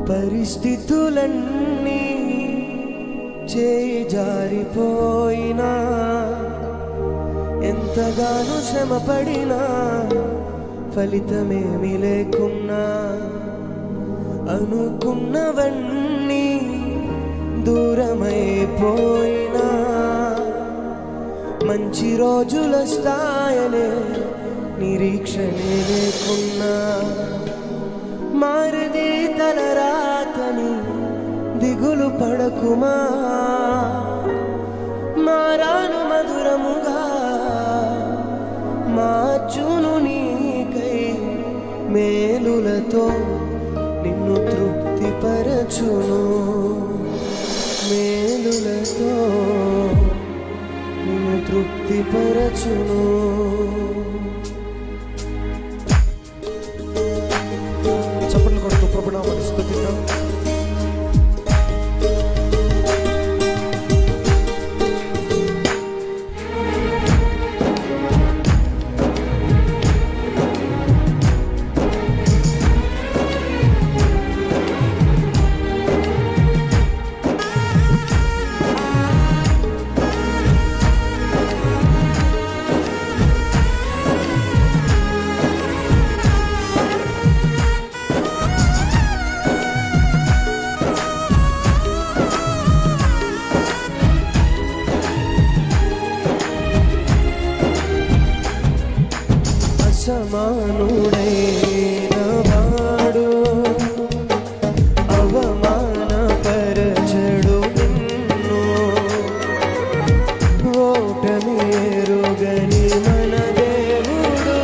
పరిస్థితులన్నీ చేయి జారిపోయినా, ఎంతగానో శ్రమపడినా ఫలితమేమి లేకున్నా, అనుకున్నవన్నీ దూరమైపోయినా, మంచి రోజులొస్తాయనే నిరీక్షనే లేకున్నా, మారదే తలరాతని దిగులు పడకుమా, మారాను మధురముగా మార్చును నీకై, మేలులతో నిన్ను తృప్తిపరచును, మేలులతో నిన్ను తృప్తిపరచును. చప్పట్లు కొడుతూ ప్రభునామమును స్తుతిద్దాం. సమానుడైన వాడు అవమానపరచడు నిన్ను, ఓటమి ఎరుగని మన దేవుడు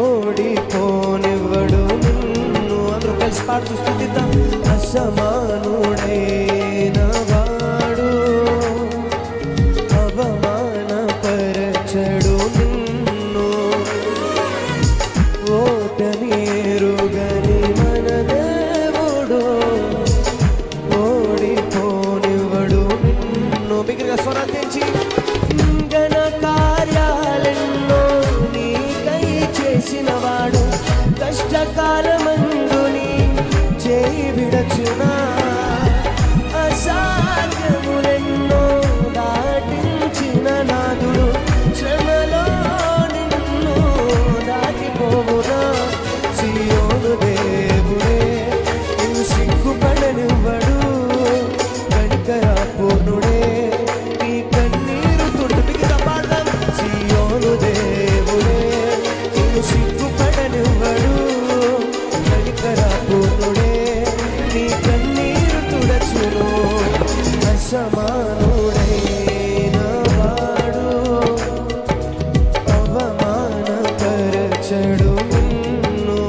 ఓడిపోనివ్వడు నిన్ను. అందరూ కలిసి పాడుతూ స్తుతిద్దాం. అసమానుడైన వాడు అవమానపరచడు నిన్ను, ఓటమిరుగని మన దేవుడు ఓడిపోనివ్వడు నిన్ను. బిగ్గరగా స్వరం తెచ్చి, ఘన కార్యాలెన్నో నీకై చేసినవాడు, కష్టకాలమందు నీ చేయి విడచునా, అసాధ్యములెన్నో దాటించిన నాదుడు, శ్రమలో నిన్ను దాటిపోవునా, సియోను దేవుడే నిన్ను సిగ్గుపడనివ్వడు, కనికరపూర్ణుడే నీ కన్నీరు తుడిపిగా పాడదాం. సియోను దేవుడే నిన్ను సిగ్గుపడనివ్వడు, కనికరపూర్ణుడే నీ కన్నీరు తుడచును. అసమానుడైన వాడు అవమానపరచడు నిన్ను.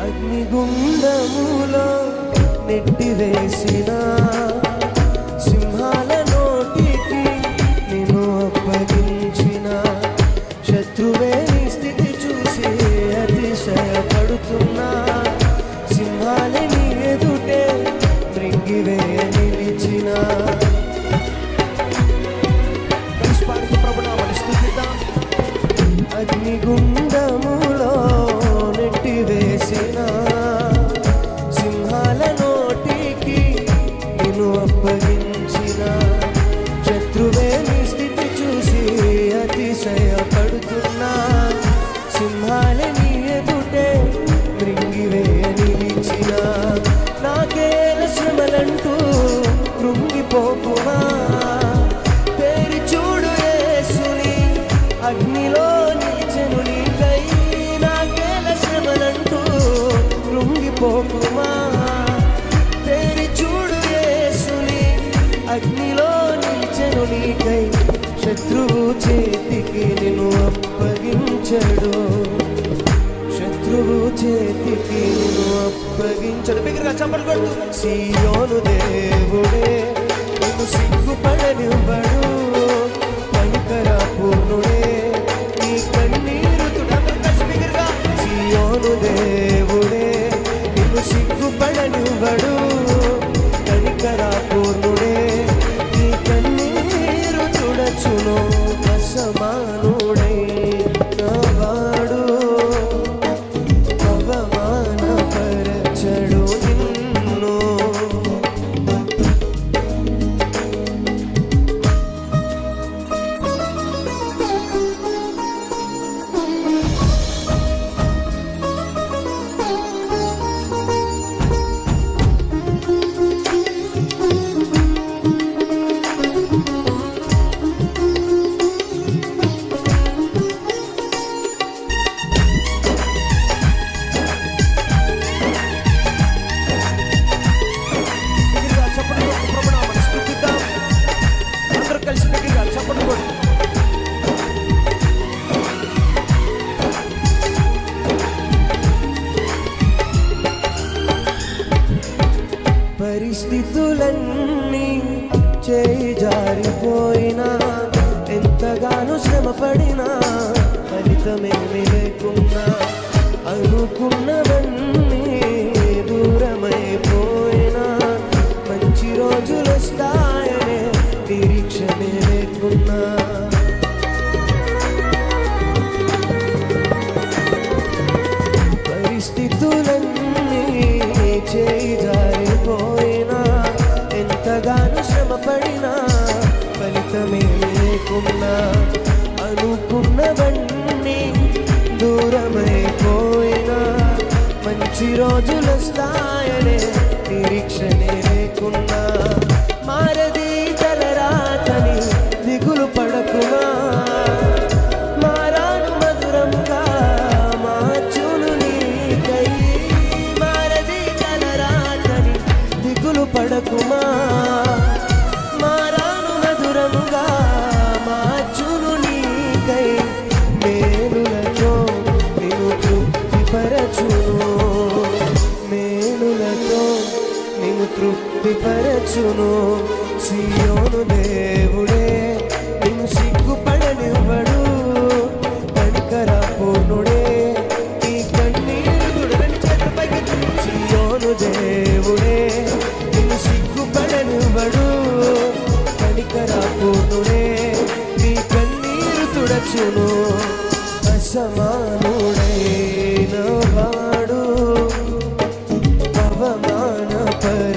అగ్నిగుండములో నెట్టివేసిన సింహాల నోటికి నిన్ను అప్పగించిన, శత్రువే నీ స్థితి చూసి అతిశయపడుతున్నా, సింహాల నీ ఎదుటే మృంగివేయ నిలిచిన. ప్రభునామమును స్తుతిద్దాం. అగ్నిగుండములో నెట్టివేసిన సింహాల నోటికి నిన్ను అప్పగించిన, శత్రువే నీ స్థితి చూసి అతిశయపడుతున్నా, సింహాల నీ ఎదుటే మృంగివేయ నిలిచిన, నాకేల శ్రమలంటూ కృంగిపో కృంగిపోకుమా. తేరి చూడు యేసుని, అగ్నిలో నిలిచెను నీకై, నాకేల శ్రమలంటూ కృంగిపోకుమా. తేరి చూడు యేసుని, అగ్నిలో నిలిచెను నీకై, శత్రువు చేతికి నిన్ను అప్పగించడు, శత్రువు చేతికి నిన్ను అప్పగించడు. బిగ్గరగా చప్పట్లు కొడుతూ, సీయోను దేవుడే నిన్ను సిగ్గుపడనివ్వడు, కనికర పూర్ణుడే నీ కన్నీరు తుడవడు. బిగ్గరగా, సీయోను దేవుడే నిన్ను సిగ్గుపడనివ్వడు, కనికర పూర్ణుడే నీ కన్నీరు తుడచును. అసమానుడై వాడు అవమానపరచడు నిన్ను. పరిస్థితులన్నీ చేయి జారిపోయినా, ఎంతగానో శ్రమపడినా, ఫలితమేమి లేకున్నా, అనుకున్నవన్నీ దూరమైపోయినా, మంచి రోజులు వస్తాయనే నిరీక్షనే లేకున్నా, పరిస్థితులన్నీ చేయి జారిపోయినా, ఎంతగానో శ్రమపడినా, ఫలితమే లేకున్నా, అనుకున్నవన్నీ దూరమైపోయినా, మంచి రోజులు వస్తాయనే నిరీక్షనే లేకున్నా, మారది తలరాతని దిగులు పడకుమా. మారాను మధురంగా మార్చును నీకై, మారది తలరాతని దిగులు పడకుమా. మారాను మధురముగా మార్చును నీకై, మేలులతో నిన్ను తృప్తిపరచును, మేలులతో నిన్ను తృప్తిపరచును. సీయోను దేవుడే నిన్ను సిగ్గుపడనివ్వడు, కనికర పూర్ణుడే నీ కన్నీరు తుడవని. చేతుల పైకి, సీయోను దేవుడే నిన్ను సిగ్గుపడనివ్వడు, కనికర పూర్ణుడే నీ కన్నీరు తుడచును. అసమానుడైన వాడు అవమానపరచడు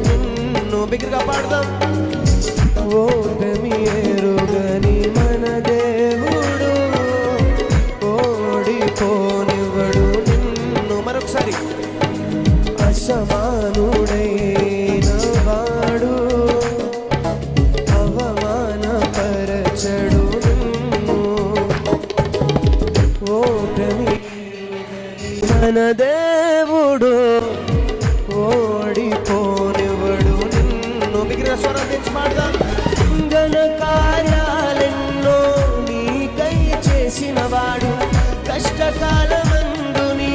నిన్ను. బిగ్గరగా పాడదాం. ఓటమి ఎరుగని మన దేవుడు ఓడిపోనివ్వడు నిన్ను. మరొకసారి, అసమానుడైన వాడు అవమానపరచడు నిన్ను. ఓటమి మన దేవుడు ఓడిపోనివ్వడు నిన్ను. బిగ్గర స్వరం తెచ్చి పాడదాం. ఘన కార్యాలెన్నో నీకై చేసిన వాడు, కష్టకాలమందు నీ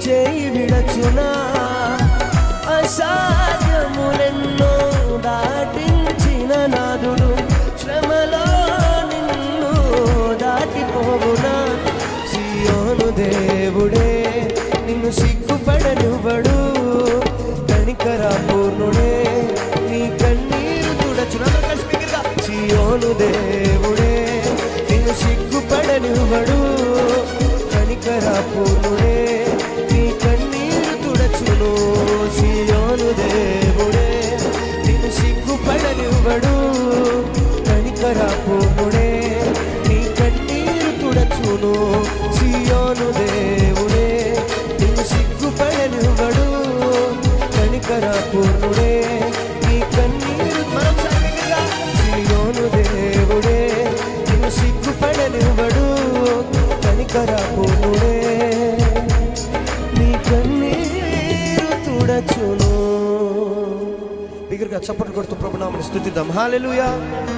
చేయి విడచునా. అసాధ్యములెన్నో దాటించిన నాదుడు, శ్రమలో నిన్ను దాటిపోవునా. సీయోను దేవుడే నిన్ను సిగ్గుపడనివ్వడు, కనికర పూర్ణుడే నీ కన్నీరు తుడచును. సీయోను దేవుడే నిన్ను సిగ్గుపడనివ్వడు, కనికర పూర్ణుడే నీ కన్నీరు తుడచును. సీయోను దేవుడే నిన్ను సిగ్గుపడనివ్వడు, కనికర పూర్ణుడే నీ కన్నీరు తుడచును. సీయోను దేవుడే నిన్ను సిగ్గుపడనివ్వడు, కనికర పూర్ణుడే నీ కన్నీరు బిగ్గరగా చప్పట్లు కొడుతూ ప్రభునామని స్తుతిద్దాం. హల్లెలూయా.